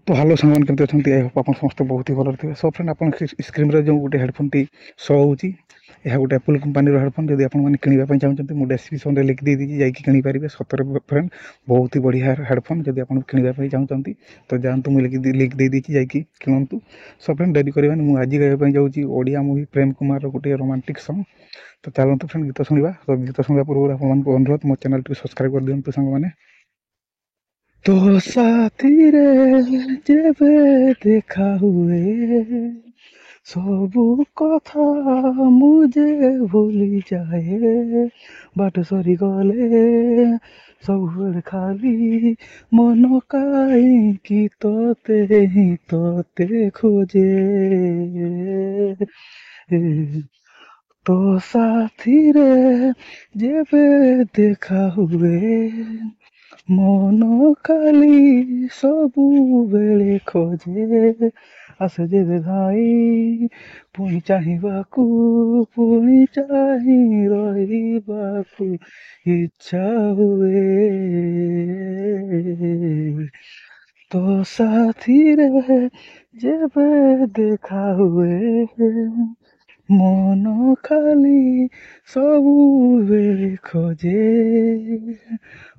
तो हेलो सामान केमती अच्छा आई होप आप समस्त बहुत ही भल थे। सो फ्रेंड आप स्क्रीन रे जो गोटे हेडफोन टी शो होची यह गोटे एप्पल कंपनी हेडफोन जब आप किणवा चाहते मुझे डेस्क्रिप्शन में लिख देती जाकि किपारे सतर फ्रेंड बहुत ही बढ़िया हेडफोन जब आप किणवा चाहते तो जातु मुझे लिख देती जाकि किणतु। सो फ्रेंड डेरी करवा मुझे आज गाइबा जाऊँगी ओडिया मूवी प्रेम कुमार गोटे रोमांटिक सॉन्ग। तो चलते फ्रेंड गीत शुणा। तो गीत शुणा पूर्व आप अनुरोध मो चैनल टी सब्सक्राइब कर दिखाँ सांग मैंने। तो साथी रे जेबे देखा हुए सबू कथा मुझे भूली जाए बाट सरी गले सब खाली मन काई तोते ही तोते खोजे। तो साथी रे जेबे देखा हुए मन काली सबुबेले खोजे आसे जेबे धाई पुणी चाहिबाकू पुणी चाहि रहिबाकू इच्छा हुए। तो साथी रे जेबे देखा हुए मन खाली सबुबेले खोजे।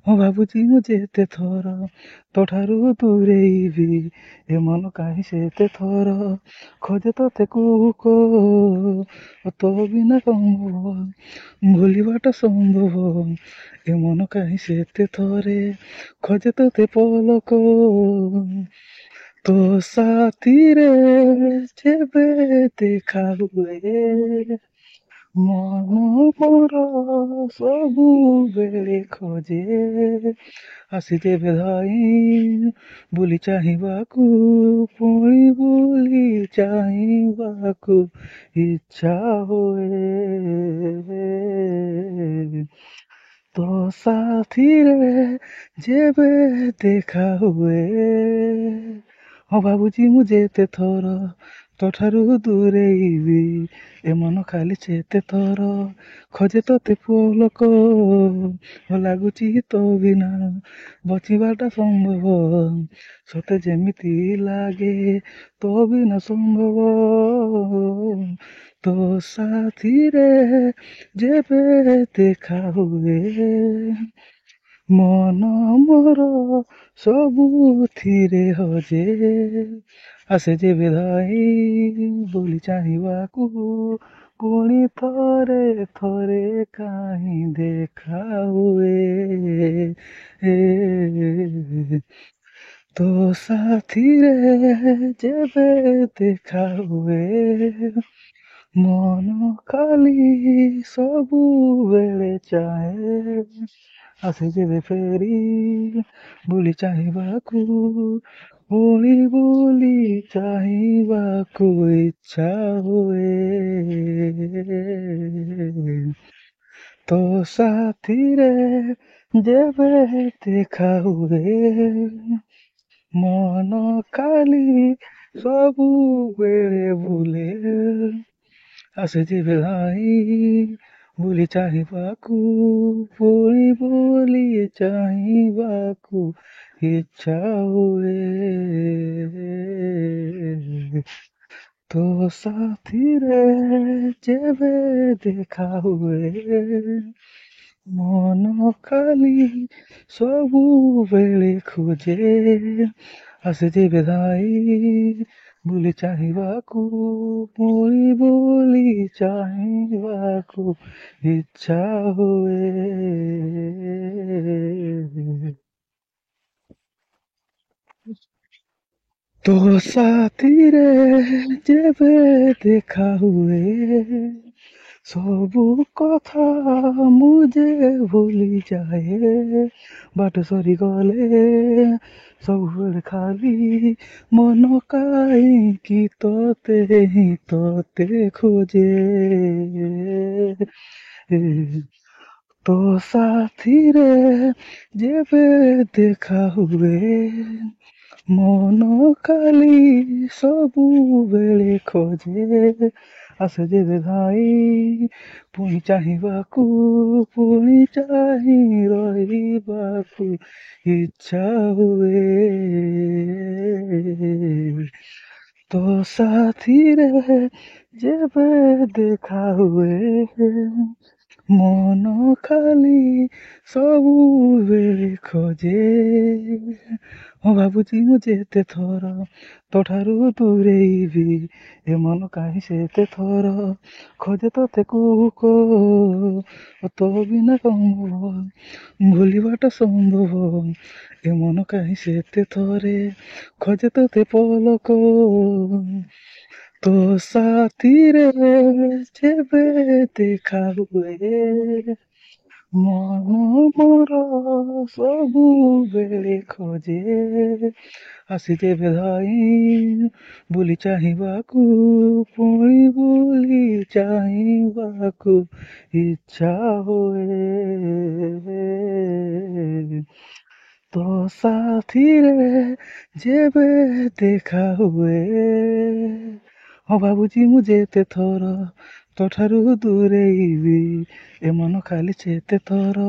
ମୁଁ ଭାବୁଛି ମୁଁ ଯେତେ ଥର ତୋଠାରୁ ଦୂରେଇବି ଏ ମନ କାହିଁ ସେତେ ଥର ଖୋଜେ ତତେ କୁକ ତୋ ବିନା ସମ୍ଭବ ଭୁଲିବାଟା ସମ୍ଭବ ଏ ମନ କାହିଁ ସେତେ ଥରେ ଖୋଜେ ତତେ ପଲକ। तो साथीरे जेबे देखा हुए मन मोर सबुबेले खोजे आसी जेबे धाई बुली चाहिबाकू पुणी बुली चाहिबाकू इच्छा हुए। तो साथीरे जेबे देखा हुए ହଁ ଭାବୁଛି ମୁଁ ଯେତେ ଥର ତୋଠାରୁ ଦୂରେଇବି ଏ ମନ ଖାଲି ସେତେ ଥର ଖୋଜେ ତତେ ପଲକ ଲାଗୁଛି ତୋ ବିନା ବଞ୍ଚିବାଟା ସମ୍ଭବ ସତେ ଯେମିତି ଲାଗେ ତୋ ବିନା ସମ୍ଭବ। ତୋ ସାଥିରେ ଯେବେ ଦେଖା ହୁଏ मन मोर सबुथिरे हजे आसे जेबे धाई बुली चाहिबाकू पुणी थरे थरे काहीं देखा हुए। तो साथी रे जेबे देखा हुए मन खाली सबुबेले चाहे आसे जेबे फेरी बुली चाहिबाकू पुणी बुली चाहिबाकू इच्छा हुए। तो साथी रे जेबे देखा हुए मन खाली सबुबेले भूले आसे जेबे धाई बुली चाहिबाकू पुणी बुली चाहिबाकू इच्छा हुए। तो साथी रे जेबे देखा हुए मन खाली सबुबेले खोजे आसे जेबे धाई बुली चाहिबाकू पुणी बुली चाहिबाकू इच्छा हुए। तो साथी रे जेबे देखा हुए सबू कथा मुझे भूली जाए बाट सरी गले सब खाली मन काई तोते ही तोते खोजे। तो साथी रे जेबे देखा हुए मन खाली सबुबेले खोजे आसे जेबे धाई पुणी चाहिबाकू पुणी चाहि रहिबाकू इच्छा हुए। ସାଥିରେ ଯେବେ ଦେଖା ହୁଏ ମନ ଖାଲି ସବୁବେଳେ ଖୋଜେ। ମୁଁ ଭାବୁଛି ମୁଁ ଯେତେ ଥର ତୋଠାରୁ ଦୂରେଇବି ଏ ମନ କାହିଁ ସେତେ ଥର ଖୋଜେ ତୋତେ କୁକ ତୋ ବିନା ସମ୍ଭବ ଭୁଲିବାଟା ସମ୍ଭବ ଏ ମନ କାହିଁ ସେତେ ଥରେ ଖୋଜେ ତୋତେ ପଲକ ତୋ ସାଥିରେ ଯେବେ ଦେଖା ହୁଏ ମନ ମୋର ସବୁବେଳେ ଖୋଜେ ଆସି ଯେବେ ଧାଇ ବୁଲି ଚାହିଁବାକୁ ପୁଣି ବୁଲି ଚାହିଁବାକୁ ଇଚ୍ଛା ହୁଏ ତୋ ସାଥିରେ ଯେବେ ଦେଖା ହୁଏ ହଁ ଭାବୁଛି ମୁଁ ଯେତେ ଥର ତୋଠାରୁ ଦୂରେଇବି ଏ ମନ ଖାଲି ସେତେ ଥର